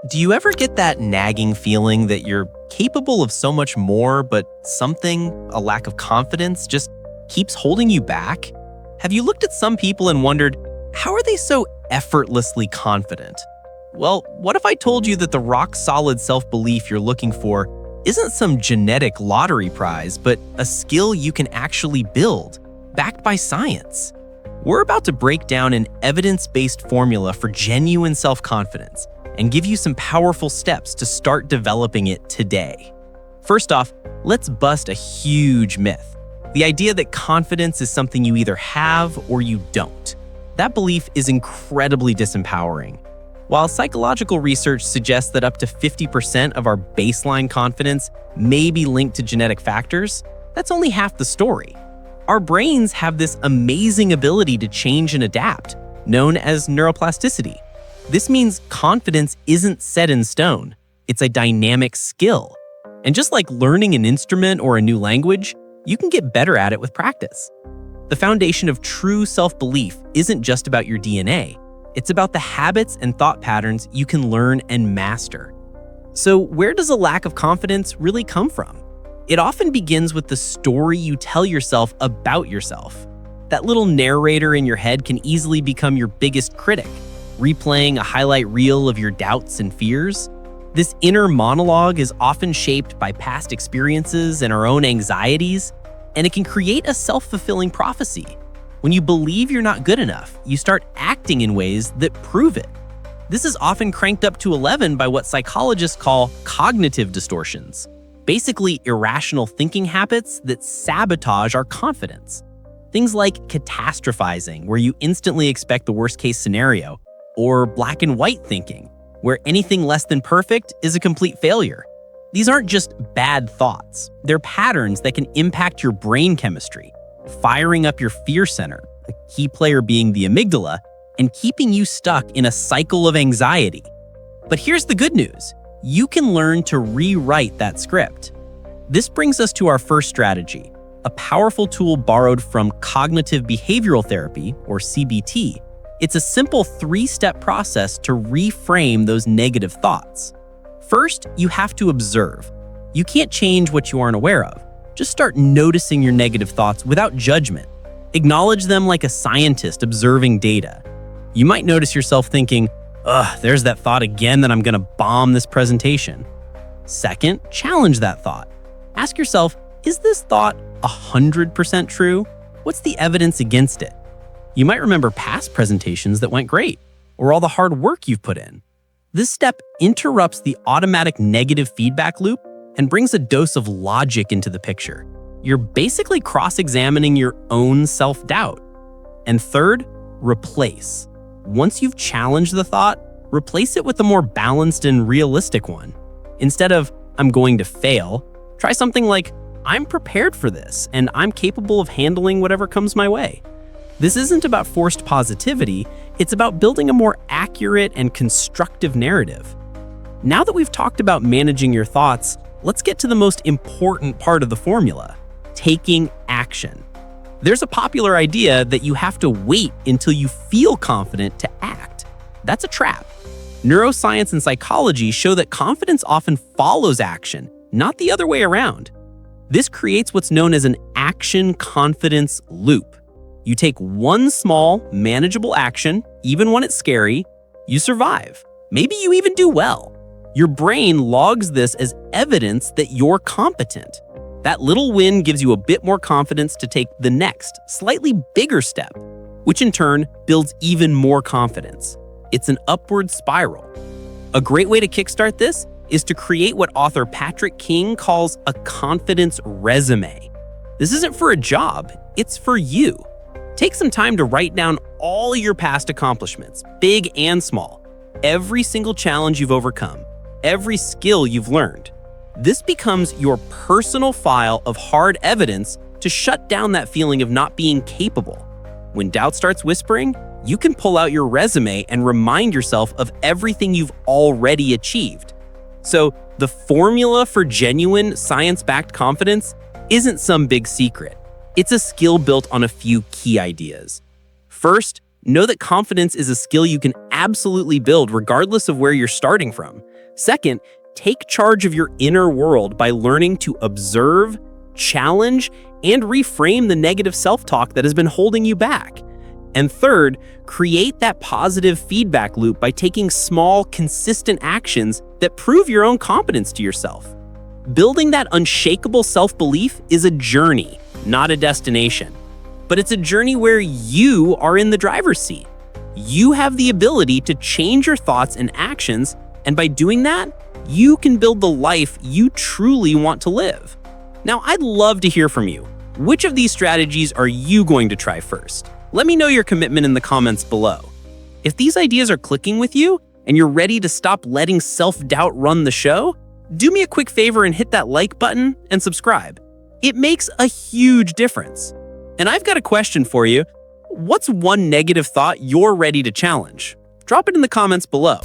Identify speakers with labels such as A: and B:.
A: Do you ever get that nagging feeling that you're capable of so much more, but something, a lack of confidence, just keeps holding you back? Have you looked at some people and wondered, how are they so effortlessly confident? Well, what if I told you that the rock-solid self-belief you're looking for isn't some genetic lottery prize, but a skill you can actually build, backed by science? We're about to break down an evidence-based formula for genuine self-confidence and give you some powerful steps to start developing it today. First off, let's bust a huge myth. The idea that confidence is something you either have or you don't. That belief is incredibly disempowering. While psychological research suggests that up to 50% of our baseline confidence may be linked to genetic factors, that's only half the story. Our brains have this amazing ability to change and adapt, known as neuroplasticity. This means confidence isn't set in stone. It's a dynamic skill. And just like learning an instrument or a new language, you can get better at it with practice. The foundation of true self-belief isn't just about your DNA. It's about the habits and thought patterns you can learn and master. So where does a lack of confidence really come from? It often begins with the story you tell yourself about yourself. That little narrator in your head can easily become your biggest critic, replaying a highlight reel of your doubts and fears. This inner monologue is often shaped by past experiences and our own anxieties, and it can create a self-fulfilling prophecy. When you believe you're not good enough, you start acting in ways that prove it. This is often cranked up to 11 by what psychologists call cognitive distortions, basically irrational thinking habits that sabotage our confidence. Things like catastrophizing, where you instantly expect the worst-case scenario, or black and white thinking, where anything less than perfect is a complete failure. These aren't just bad thoughts. They're patterns that can impact your brain chemistry, firing up your fear center, a key player being the amygdala, and keeping you stuck in a cycle of anxiety. But here's the good news. You can learn to rewrite that script. This brings us to our first strategy, a powerful tool borrowed from cognitive behavioral therapy, or CBT. It's a simple 3-step process to reframe those negative thoughts. First, you have to observe. You can't change what you aren't aware of. Just start noticing your negative thoughts without judgment. Acknowledge them like a scientist observing data. You might notice yourself thinking, there's that thought again that I'm gonna bomb this presentation. Second, challenge that thought. Ask yourself, is this thought 100% true? What's the evidence against it? You might remember past presentations that went great, or all the hard work you've put in. This step interrupts the automatic negative feedback loop and brings a dose of logic into the picture. You're basically cross-examining your own self-doubt. And third, replace. Once you've challenged the thought, replace it with a more balanced and realistic one. Instead of, I'm going to fail, try something like, I'm prepared for this, and I'm capable of handling whatever comes my way. This isn't about forced positivity, it's about building a more accurate and constructive narrative. Now that we've talked about managing your thoughts, let's get to the most important part of the formula, taking action. There's a popular idea that you have to wait until you feel confident to act. That's a trap. Neuroscience and psychology show that confidence often follows action, not the other way around. This creates what's known as an action confidence loop. You take one small, manageable action, even when it's scary, you survive. Maybe you even do well. Your brain logs this as evidence that you're competent. That little win gives you a bit more confidence to take the next, slightly bigger step, which in turn builds even more confidence. It's an upward spiral. A great way to kickstart this is to create what author Patrick King calls a confidence résumé. This isn't for a job, it's for you. Take some time to write down all your past accomplishments, big and small, every single challenge you've overcome, every skill you've learned. This becomes your personal file of hard evidence to shut down that feeling of not being capable. When doubt starts whispering, you can pull out your resume and remind yourself of everything you've already achieved. So the formula for genuine science-backed confidence isn't some big secret. It's a skill built on a few key ideas. First, know that confidence is a skill you can
B: absolutely build regardless of where you're starting from. Second, take charge of your inner world by learning to observe, challenge, and reframe the negative self-talk that has been holding you back. And third, create that positive feedback loop by taking small, consistent actions that prove your own competence to yourself. Building that unshakable self-belief is a journey, not a destination. But it's a journey where you are in the driver's seat. You have the ability to change your thoughts and actions, and by doing that, you can build the life you truly want to live. Now, I'd love to hear from you. Which of these strategies are you going to try first? Let me know your commitment in the comments below. If these ideas are clicking with you and you're ready to stop letting self-doubt run the show, do me a quick favor and hit that like button and subscribe. It makes a huge difference. And I've got a question for you. What's one negative thought you're ready to challenge? Drop it in the comments below.